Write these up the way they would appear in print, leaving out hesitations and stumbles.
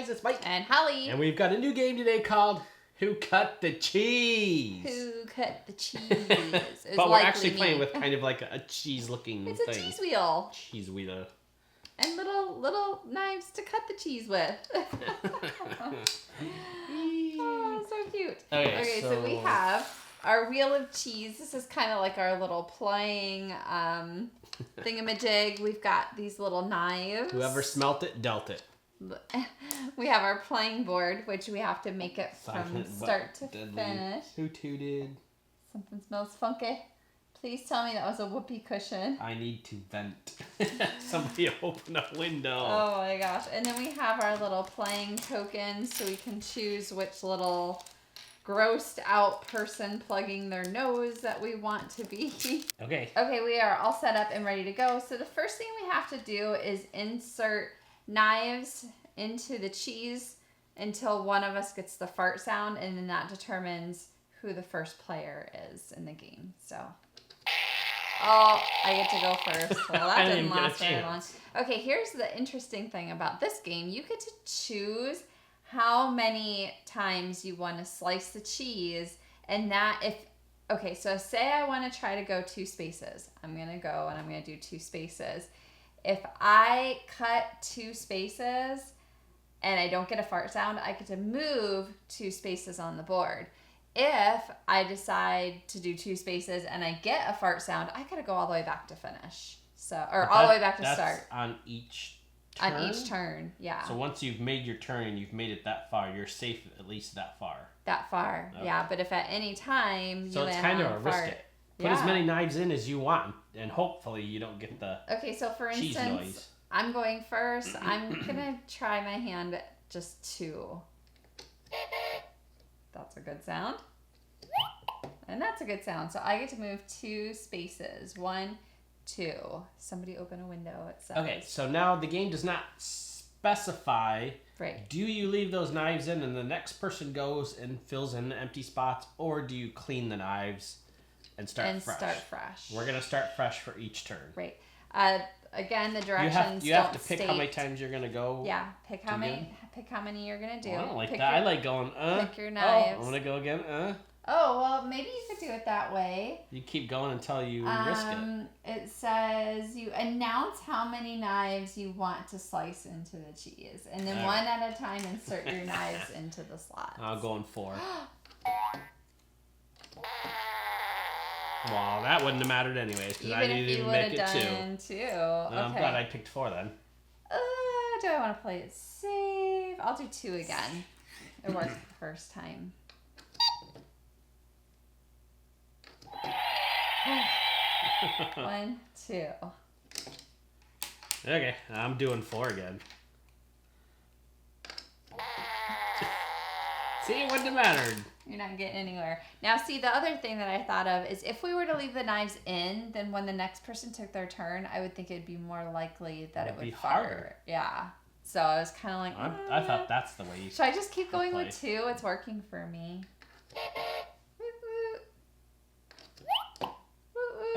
guys, it's Mike. And Holly. And we've got a new game today called Who Cut the Cheese? Who cut the cheese? But we're actually playing with kind of like a cheese-looking thing. It's a cheese wheel. Cheese wheel. And little knives to cut the cheese with. Oh, so cute. Okay, so we have our wheel of cheese. This is kind of like our little playing thingamajig. We've got these little knives. Whoever smelt it, dealt it. We have our playing board, which we have to make it from start to finish. Who tooted? Something smells funky. Please tell me that was a whoopee cushion. I need to vent. Somebody open a window. Oh my gosh. And then we have our little playing tokens, so we can choose which little grossed out person plugging their nose that we want to be. Okay. Okay, we are all set up and ready to go. So the first thing we have to do is insert knives into the cheese until one of us gets the fart sound, and then that determines who the first player is in the game. So, oh, I get to go first. Well, that didn't last very long. Okay, here's the interesting thing about this game. You get to choose how many times you want to slice the cheese, and that okay, so say I want to try to go 2 spaces. I'm going to go and I'm going to do 2 spaces. If I cut 2 spaces and I don't get a fart sound, I get to move 2 spaces on the board. If I decide to do 2 spaces and I get a fart sound, I gotta go all the way back to finish. All the way back to start. On each turn? On each turn, yeah. So once you've made your turn and you've made it that far, you're safe at least that far. That far, okay. Yeah. But if at any time you land kind of a risk it. Put as many knives in as you want, and hopefully you don't get the Okay, so for instance, noise. I'm going first. I'm gonna try my hand at just 2. That's a good sound. And that's a good sound. So I get to move 2 spaces. 1, 2. Somebody open a window. It says. Okay, so now the game does not specify. Right. Do you leave those knives in and the next person goes and fills in the empty spots, or do you clean the knives and start fresh? We're going to start fresh for each turn. Right. Again, the directions you have to pick how many times you're going to go. Yeah, pick how many you're going to do. Well, I don't like that. I like going, Pick your knives. I'm going to go again, Oh, well, maybe you could do it that way. You keep going until you risk it. It says you announce how many knives you want to slice into the cheese. And then one at a time, insert your knives into the slots. I'll go in 4. Well, that wouldn't have mattered anyways, because I didn't even make it 2. Okay. I'm glad I picked 4 then. Do I want to play it safe? I'll do 2 again. It worked the first time. 1, 2. Okay, I'm doing 4 again. See, it wouldn't have mattered. You're not getting anywhere. Now, see, the other thing that I thought of is if we were to leave the knives in, then when the next person took their turn, I would think it'd be more likely that it would be harder. Yeah. So I was kind of like, I thought that's the way you should I just keep going with 2? It's working for me.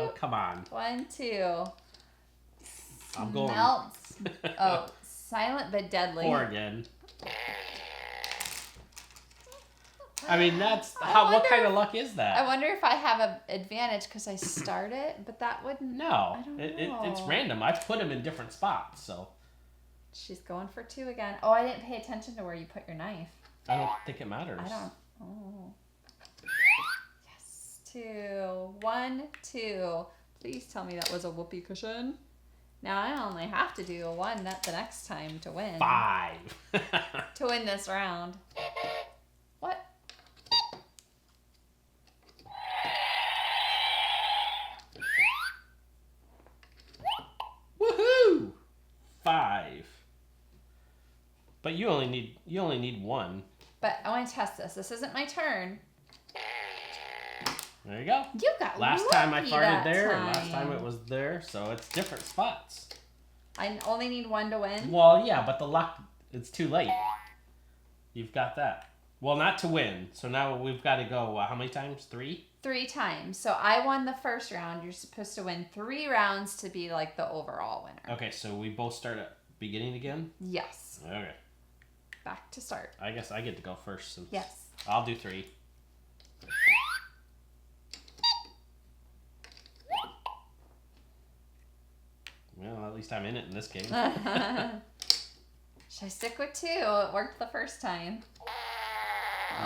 Oh, come on. 1, 2. I'm going. Melts. Oh, silent but deadly. 4 again. I mean, that's what kind of luck is that? I wonder if I have an advantage because I start it, but that wouldn't. No, I don't know. It's random. I've put them in different spots, so. She's going for 2 again. Oh, I didn't pay attention to where you put your knife. I don't think it matters. I don't. Oh. Yes, 2. 1, 2. Please tell me that was a whoopee cushion. Now I only have to do a 1 the next time to win. 5. To win this round. What? Woohoo! 5. But you only need 1. But I want to test this. This isn't my turn. There you go. You got last time I farted there, time. And last time it was there, so it's different spots. I only need 1 to win? Well, yeah, but the luck, it's too late. You've got that. Well, not to win. So now we've got to go, how many times? 3? 3 times. So I won the first round. You're supposed to win 3 rounds to be like the overall winner. Okay, so we both start at beginning again? Yes. Okay. back to start. I guess I get to go first. Since yes. I'll do 3. Well, at least I'm in it in this game. Should I stick with 2? It worked the first time.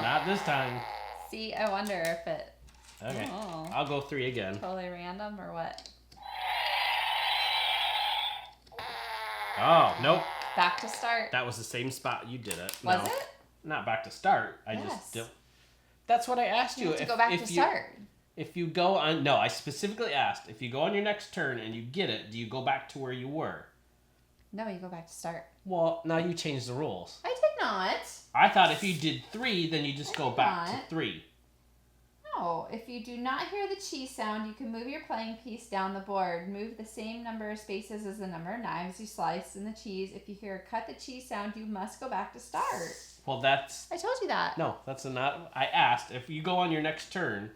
Not this time. See, I wonder if it... Okay. Oh. I'll go 3 again. Totally random or what? Oh, nope. Back to start. That was the same spot you did it. Was it? Not back to start. I just... That's what I asked you. You have to go back to start. If you go on... No, I specifically asked, if you go on your next turn and you get it, do you go back to where you were? No, you go back to start. Well, now you changed the rules. I did not. I thought if you did 3, then you just go back to 3. No, if you do not hear the cheese sound, you can move your playing piece down the board. Move the same number of spaces as the number of knives you slice in the cheese. If you hear a cut the cheese sound, you must go back to start. Well, that's... I told you that. No, that's not... I asked, if you go on your next turn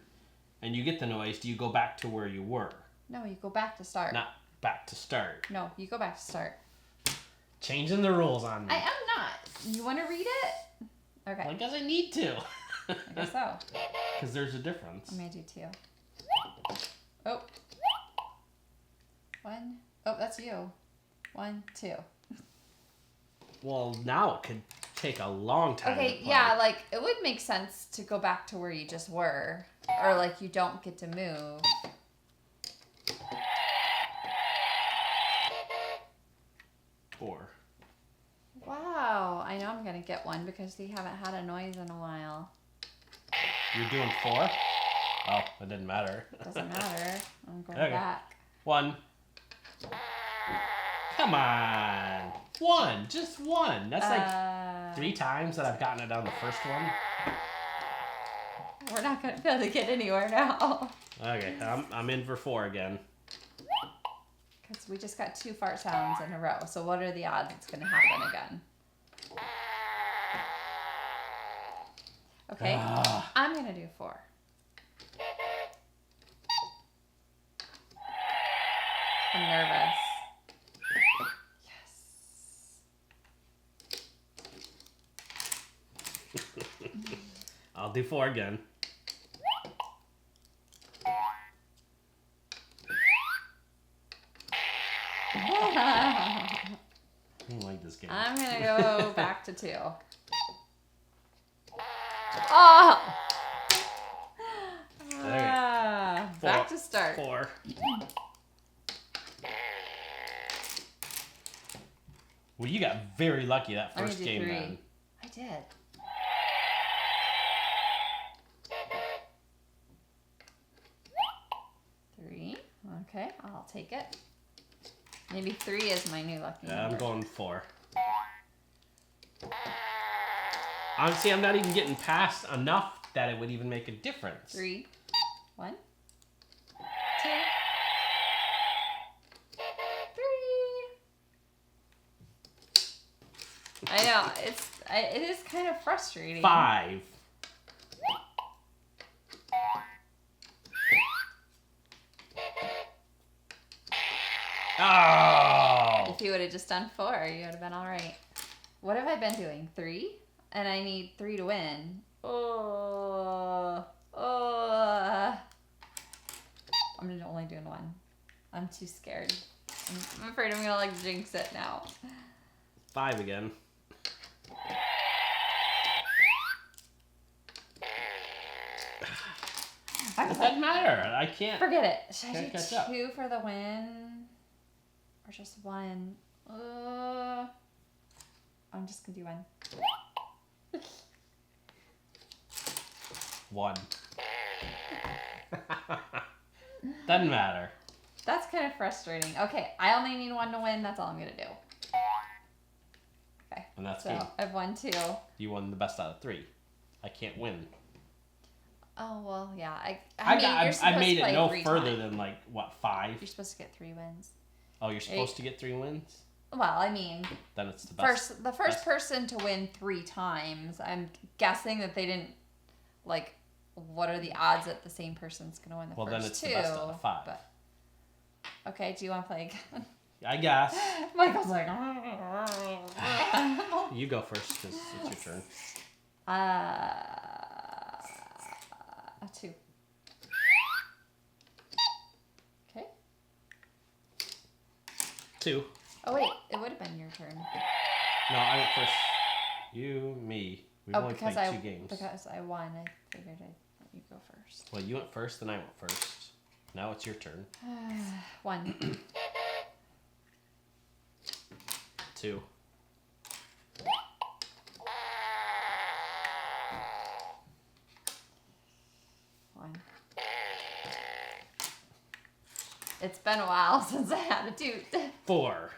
and you get the noise, do you go back to where you were? No, you go back to start. Not back to start. No, you go back to start. Changing the rules on me. I am not. You want to read it? Okay. Well, I guess I need to. I guess so. Because there's a difference. I'm going to do 2. Oh. 1. Oh, that's you. 1, 2. Well, now it could take a long time. Okay, yeah, like, it would make sense to go back to where you just were. Or, like, you don't get to move. Four. Wow, I know I'm going to get 1 because we haven't had a noise in a while. You're doing 4? Oh, it didn't matter. Doesn't matter. I'm going back. 1. Come on. 1. Just 1. That's like 3 times that I've gotten it on the first one. We're not going to be able to get anywhere now. Okay, I'm in for 4 again. Because we just got 2 fart sounds in a row. So what are the odds it's going to happen again? Okay, I'm going to do 4. I'm nervous. Yes. I'll do 4 again. I don't like this game. I'm going to go back to 2. Oh! Back to start. 4. Well, you got very lucky that first game 3. then. I did. Okay, I'll take it. Maybe 3 is my new lucky number. I'm going 4. Honestly, I'm not even getting past enough that it would even make a difference. 3, 1, 2, 3. I know it is kind of frustrating. 5. Oh! If you would have just done 4, you would have been all right. What have I been doing? 3? And I need 3 to win. Oh. I'm only doing 1. I'm too scared. I'm afraid I'm gonna like jinx it now. 5 again. It doesn't matter. I can't. Forget it. Should I catch do up. 2 for the win? Or just 1? I'm just gonna do 1. 1. Doesn't matter. That's kind of frustrating. Okay, I only need 1 to win. That's all I'm gonna do. Okay. And that's so game. I've won 2. You won the best out of 3. I can't win. Oh well, yeah. I made it no further than like what 5. You're supposed to get 3 wins. Oh, you're supposed to get 3 wins. Well, I mean, then it's the best. The first person to win 3 times. I'm guessing that they didn't like. What are the odds that the same person's gonna win the first 2? Well, then it's the best out of 5. But, okay, do you want to play again? I guess. Michael's like... You go first, because it's your turn. 2. Okay. 2. Oh, wait. It would have been your turn. No, I went first. You, me. We've only played 2 games. Because I won, I figured I'd let you go first. Well, you went first, then I went first. Now it's your turn. 1. 2. 1. It's been a while since I had a toot. 4.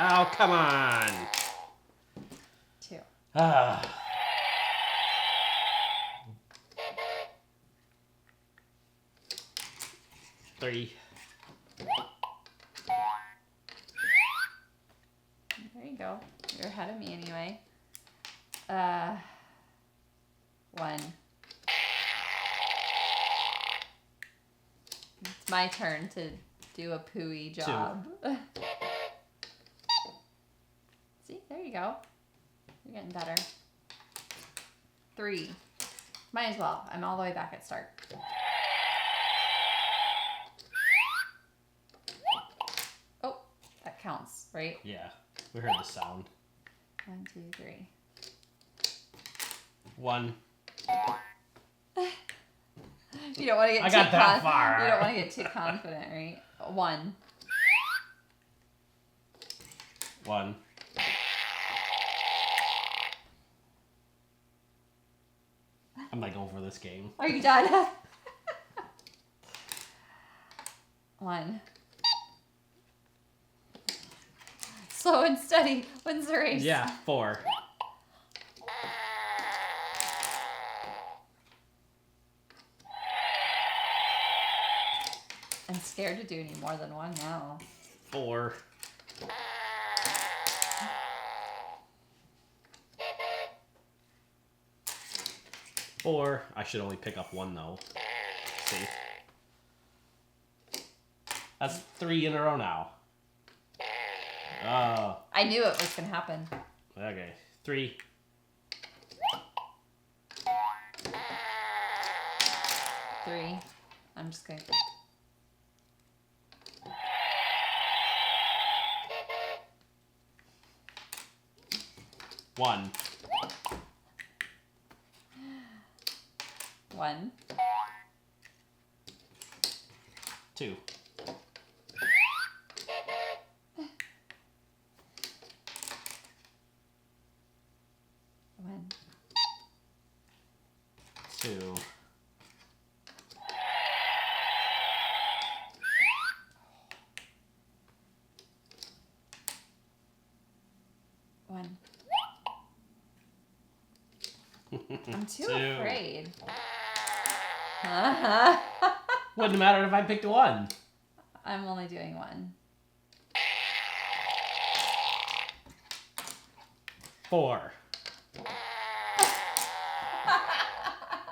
Oh, come on. 2. Ah. 3. There you go. You're ahead of me anyway. 1. It's my turn to do a pooey job. 2. See, there you go. You're getting better. 3. Might as well. I'm all the way back at start. Oh, that counts, right? Yeah, we heard the sound. 1, 2, 3. 1. You don't want to get I got that far. You don't want to get too confident, right? 1. 1. I'm like over this game. Are you done? 1. Slow and steady wins the race. Yeah, 4. I'm scared to do any more than 1 now. 4. 4. I should only pick up 1 though. See? That's 3 in a row now. Oh. I knew it was gonna happen. Okay. 3. 3. I'm just gonna... 1. 1. 2. 1. 2. 1. I'm too 2. afraid. Wouldn't matter if I picked 1. I'm only doing 1. 4.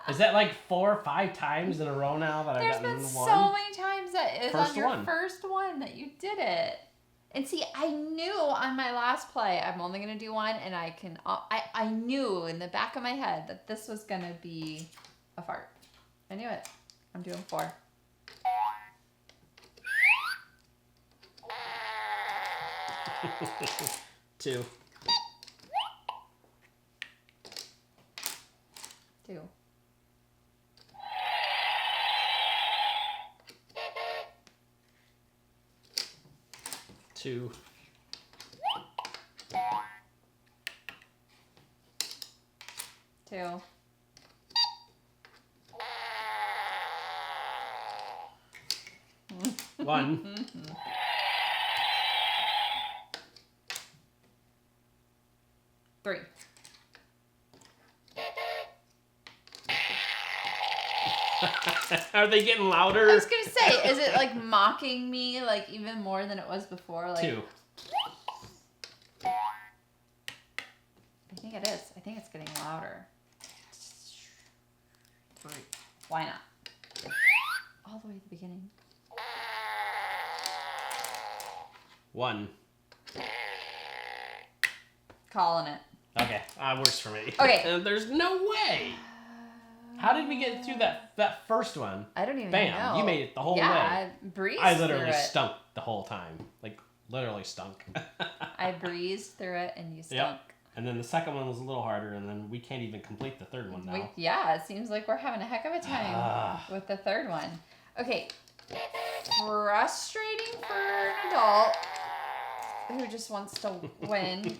Is that like 4 or 5 times in a row now that I've There's gotten been 1? so many times that is First on your one. first one that you did it. And see, I knew on my last play I'm only going to do 1, and I knew in the back of my head that this was going to be a fart. I knew it. I'm doing 4. 2. 2. 2. 2. 1. 3. Are they getting louder? I was gonna say, is it like mocking me like even more than it was before? Like 2. I think it is. I think it's getting louder. 3. Why not? all the way at the beginning. 1. Calling it. Okay, works for me. Okay. There's no way. How did we get through that first one? I don't even know. Bam! You made it the whole way. Yeah, I breezed I literally through it. stunk the whole time. Like, literally stunk. I breezed through it and you stunk. Yep. And then the second one was a little harder, and then we can't even complete the third one now. Yeah, it seems like we're having a heck of a time with the third one. Okay. Frustrating for an adult who just wants to win.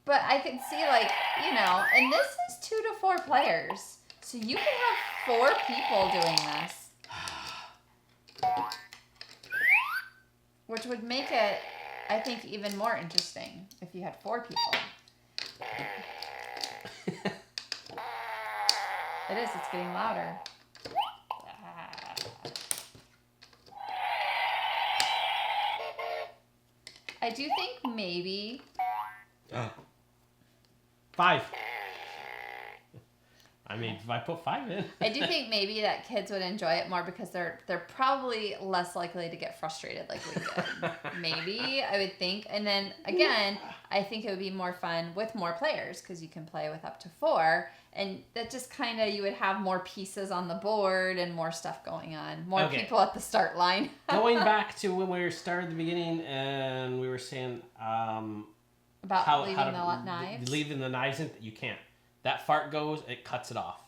But I can see, like, you know, and this is 2 to 4 players. So you can have 4 people doing this. Which would make it, I think, even more interesting if you had 4 people. It is, it's getting louder. I do think maybe... 5. I mean, if I put 5 in. I do think maybe that kids would enjoy it more because they're probably less likely to get frustrated like we did. Maybe, I would think. And then, again, I think it would be more fun with more players because you can play with up to 4. And that just kind of, you would have more pieces on the board and more stuff going on. More people at the start line. Going back to when we started at the beginning and we were saying... about leaving the knives? Leaving the knives in, you can't. That fart goes, it cuts it off.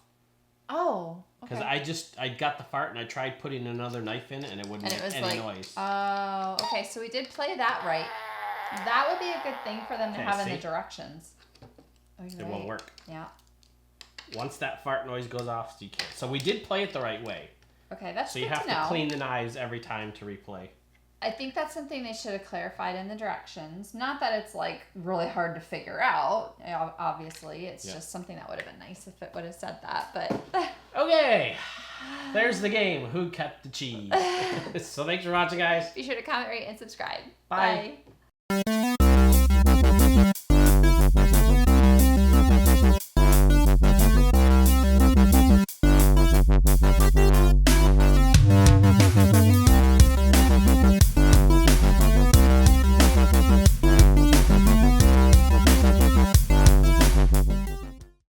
Oh, okay. Because I got the fart and I tried putting another knife in it and it wouldn't make any noise. Oh, okay. So we did play that right. That would be a good thing for them to have in the directions. Oh, it won't work. Yeah. Once that fart noise goes off, you can't. So we did play it the right way. Okay, that's good to know. So you have to clean the knives every time to replay. I think that's something they should have clarified in the directions. Not that it's like really hard to figure out. Obviously, it's just something that would have been nice if it would have said that. But okay, there's the game. Who kept the cheese? So thanks for watching, guys. Be sure to comment, rate, and subscribe. Bye. Bye.